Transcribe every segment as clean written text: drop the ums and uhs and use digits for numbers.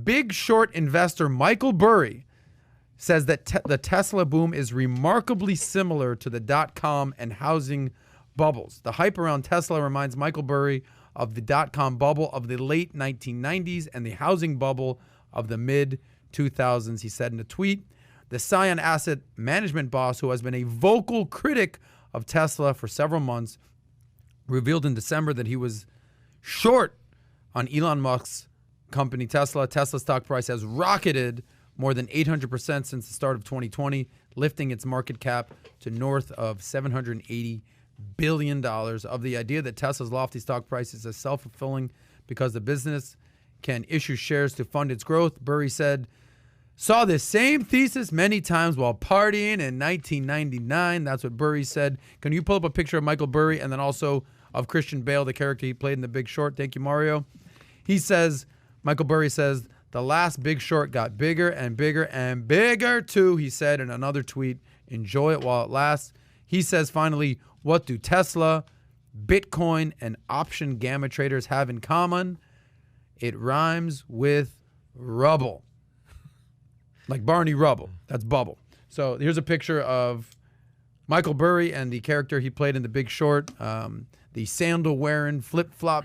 Big Short investor Michael Burry says that the Tesla boom is remarkably similar to the dot-com and housing bubbles. The hype around Tesla reminds Michael Burry of the dot-com bubble of the late 1990s and the housing bubble of the mid-2000s, he said in a tweet. The Scion Asset Management boss, who has been a vocal critic of Tesla for several months, revealed in December that he was short on Elon Musk's company Tesla. Tesla's stock price has rocketed more than 800% since the start of 2020, lifting its market cap to north of $780 billion. Of the idea that Tesla's lofty stock price is self-fulfilling because the business can issue shares to fund its growth, Burry said, saw this same thesis many times while partying in 1999. That's what Burry said. Can you pull up a picture of Michael Burry and then also of Christian Bale, the character he played in The Big Short? Thank you, Mario. He says, Michael Burry says, the last Big Short got bigger and bigger and bigger too, he said in another tweet. Enjoy it while it lasts. He says, finally, what do Tesla, Bitcoin, and option gamma traders have in common? It rhymes with rubble. Like Barney Rubble. That's Bubble. So here's a picture of Michael Burry and the character he played in The Big Short. The sandal-wearing, flip-flop,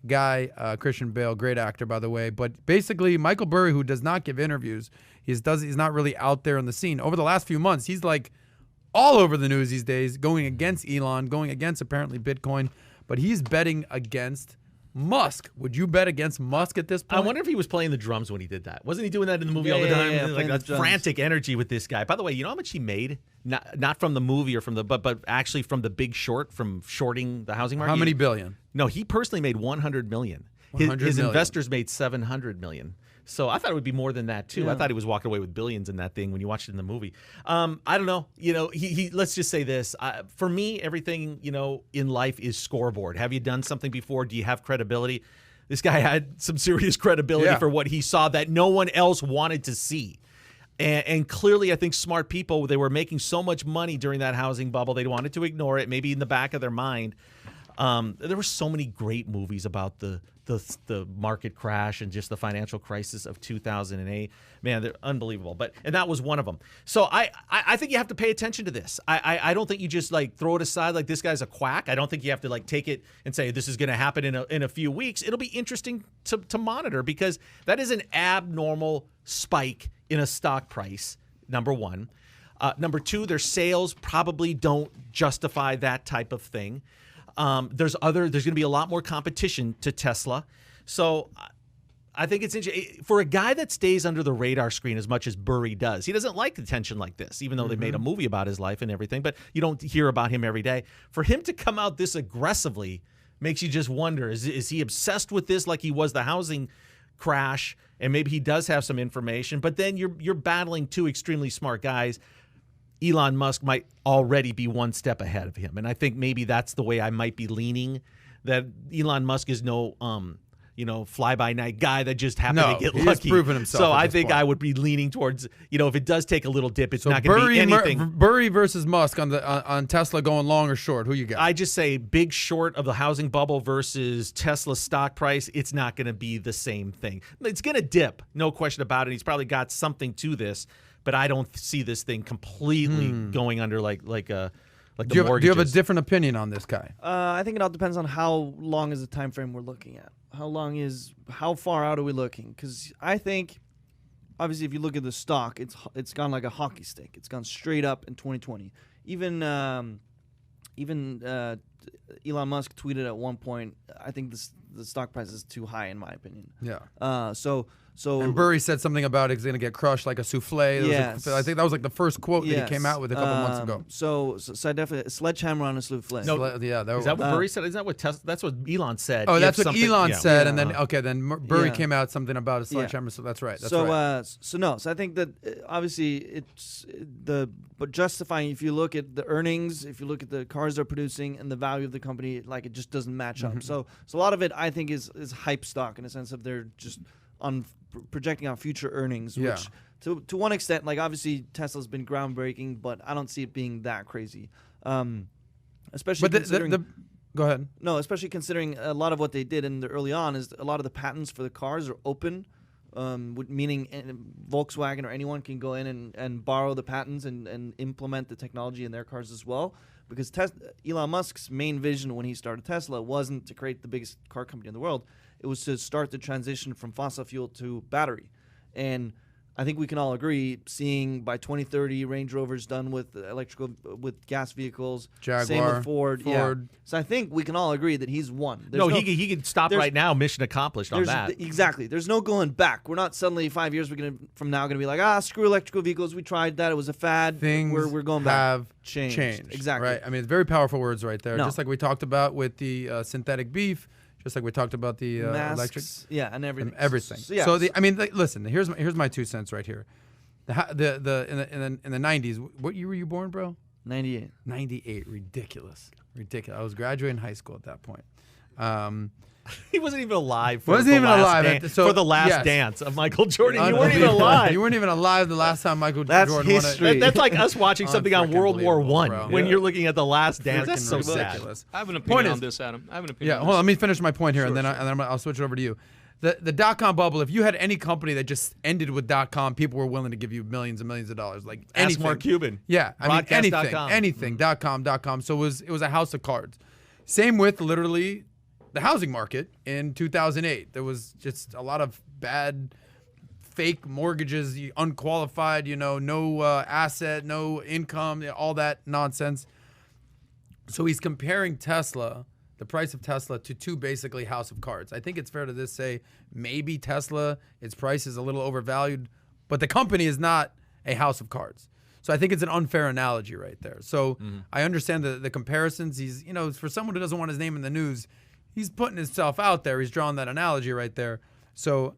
guy, Christian Bale, great actor, by the way. But basically, Michael Burry, who does not give interviews, he's not really out there on the scene. Over the last few months, he's like all over the news these days, going against Elon, going against apparently Bitcoin. But he's betting against Musk. Would you bet against Musk at this point? I wonder if he was playing the drums when he did that. Wasn't he doing that in the movie all the time? Yeah, like that frantic energy with this guy. By the way, you know how much he made? Not from the movie or from the, but actually from The Big Short, from shorting the housing market. How many billion? No, he personally made $100 million. His investors made $700 million. So I thought it would be more than that too. Yeah. I thought he was walking away with billions in that thing when you watched it in the movie. I don't know. He let's just say this. For me, everything in life is scoreboard. Have you done something before? Do you have credibility? This guy had some serious credibility for what he saw that no one else wanted to see. And clearly, I think smart people, they were making so much money during that housing bubble, they wanted to ignore it, maybe in the back of their mind. There were so many great movies about the market crash and just the financial crisis of 2008. Man, they're unbelievable. And that was one of them. So I think you have to pay attention to this. I don't think you just throw it aside like this guy's a quack. I don't think you have to take it and say this is going to happen in a few weeks. It'll be interesting to monitor because that is an abnormal spike in a stock price, number one. Number two, their sales probably don't justify that type of thing. There's going to be a lot more competition to Tesla. So I think it's interesting. For a guy that stays under the radar screen as much as Burry does, he doesn't like attention like this, even though they made a movie about his life and everything, but you don't hear about him every day. For him to come out this aggressively makes you just wonder, is he obsessed with this like he was the housing crash, and maybe he does have some information, but then you're battling two extremely smart guys. Elon Musk might already be one step ahead of him. And I think maybe that's the way I might be leaning, that Elon Musk is no fly-by-night guy that just happened to get lucky. He's proven himself. So I think I would be leaning towards, if it does take a little dip, it's not going to be anything. Burry versus Musk on Tesla going long or short. Who you got? I just say Big Short of the housing bubble versus Tesla stock price. It's not going to be the same thing. It's going to dip, no question about it. He's probably got something to this. But I don't see this thing completely going under like the mortgages. Do you have a different opinion on this guy? I think it all depends on how long is the time frame we're looking at. How far out are we looking? Because I think, obviously, if you look at the stock, it's gone like a hockey stick. It's gone straight up in 2020. Even Elon Musk tweeted at one point, I think the stock price is too high in my opinion. Yeah. So and Burry said something about it's going to get crushed like a souffle. Yes. I think that was like the first quote that he came out with a couple months ago. So I definitely a sledgehammer on a souffle. No, is that what Burry said? Is that what that's what Elon said? Oh, that's what Elon said, and then Burry came out something about a sledgehammer. So that's right. So I think that obviously but justifying, if you look at the earnings, if you look at the cars they're producing and the value of the company, it just doesn't match up. So a lot of it I think is hype stock in a sense of they're just projecting out future earnings, which to one extent, obviously Tesla's been groundbreaking, but I don't see it being that crazy. Especially considering go ahead. No, especially considering a lot of what they did in the early on is a lot of the patents for the cars are open. meaning Volkswagen or anyone can go in and borrow the patents and implement the technology in their cars as well. Because Elon Musk's main vision when he started Tesla wasn't to create the biggest car company in the world. It was to start the transition from fossil fuel to battery. And I think we can all agree, seeing by 2030 Range Rovers done with gas vehicles, Jaguar, same with Ford. Yeah. So I think we can all agree that he's won. He can stop right now. Mission accomplished on that. Exactly. There's no going back. We're not suddenly 5 years from now going to be like, screw electrical vehicles. We tried that. It was a fad. Things we're going back. have changed. Exactly. Right. I mean, it's very powerful words right there. Just like we talked about with the synthetic beef. Just like we talked about the electric, and everything. So listen. Here's my 2 cents right here. In the 90s, what year were you born, bro? 98. 98. Ridiculous. I was graduating high school at that point. He wasn't even alive for the last dance of Michael Jordan. You weren't even alive. You weren't even alive the last time Michael Jordan history. won it. That's like us watching something on World War I when you're looking at the last dance. That's so ridiculous. Sad. I have an opinion on this, Adam. Hold on. Let me finish my point here, and then I'll switch it over to you. The dot-com bubble, if you had any company that just ended with .com, people were willing to give you millions and millions of dollars. Like anything. Ask Mark Cuban. Yeah. I mean, anything. .com. So it was a house of cards. Same with literally the housing market in 2008. There was just a lot of bad fake mortgages, unqualified, no asset, no income, all that nonsense. So he's comparing Tesla, the price of Tesla, to two basically house of cards. I think it's fair to just say maybe Tesla, its price is a little overvalued, but the company is not a house of cards. So I think it's an unfair analogy right there. So I understand the comparisons. He's, for someone who doesn't want his name in the news, he's putting himself out there. He's drawing that analogy right there. So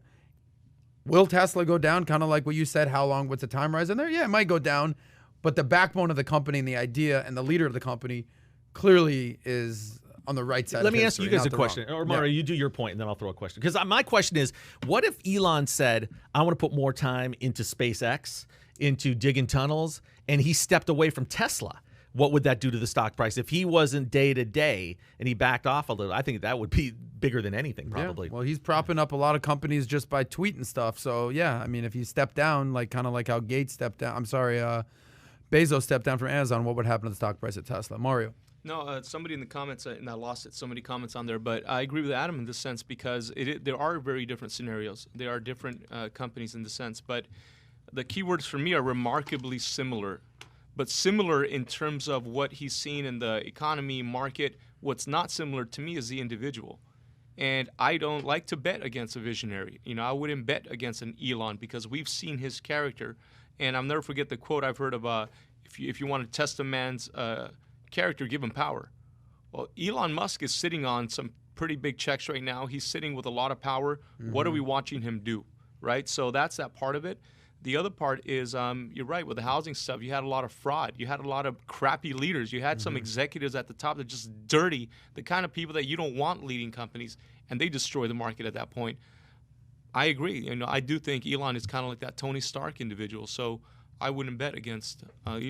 will Tesla go down? Kind of like what you said, what's the time horizon there? Yeah, it might go down. But the backbone of the company and the idea and the leader of the company clearly is on the right side. Let me ask you guys a question. Wrong. Or Mario, you do your point, and then I'll throw a question. Because my question is, what if Elon said, I want to put more time into SpaceX, into digging tunnels, and he stepped away from Tesla? What would that do to the stock price if he wasn't day to day and he backed off a little? I think that would be bigger than anything, probably. Yeah. Well, he's propping up a lot of companies just by tweeting stuff. So yeah, I mean, if he stepped down, kind of like how Gates stepped down. Bezos stepped down from Amazon. What would happen to the stock price at Tesla? Mario. No, somebody in the comments, and I lost it, so many comments on there, but I agree with Adam in this sense because there are very different scenarios. There are different companies in the sense, but the keywords for me are remarkably similar. But similar in terms of what he's seen in the economy, market. What's not similar to me is the individual. And I don't like to bet against a visionary. I wouldn't bet against an Elon because we've seen his character. And I'll never forget the quote I've heard of, if you want to test a man's character, give him power. Well, Elon Musk is sitting on some pretty big checks right now. He's sitting with a lot of power. Mm-hmm. What are we watching him do, right? So that's that part of it. The other part is, you're right, with the housing stuff, you had a lot of fraud. You had a lot of crappy leaders. You had some executives at the top that are just dirty, the kind of people that you don't want leading companies, and they destroy the market at that point. I agree. I do think Elon is kind of like that Tony Stark individual, so I wouldn't bet against Elon.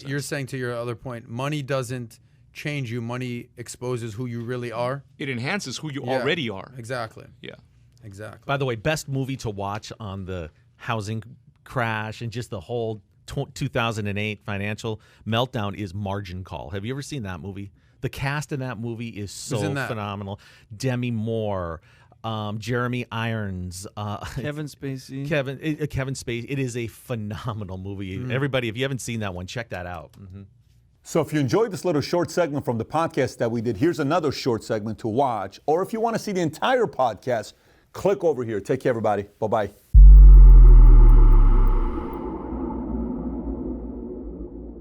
You're saying to your other point, money doesn't change you. Money exposes who you really are. It enhances who you already are. Exactly. Yeah. Exactly. By the way, best movie to watch on the housing crash and just the whole 2008 financial meltdown is Margin Call. Have you ever seen that movie? The cast in that movie is so phenomenal. Demi Moore, Jeremy Irons, Kevin Spacey. Kevin Spacey. It is a phenomenal movie. Everybody, if you haven't seen that one, check that out. So if you enjoyed this little short segment from the podcast that we did, here's another short segment to watch. Or if you want to see the entire podcast, click over here. Take care, everybody. Bye-bye.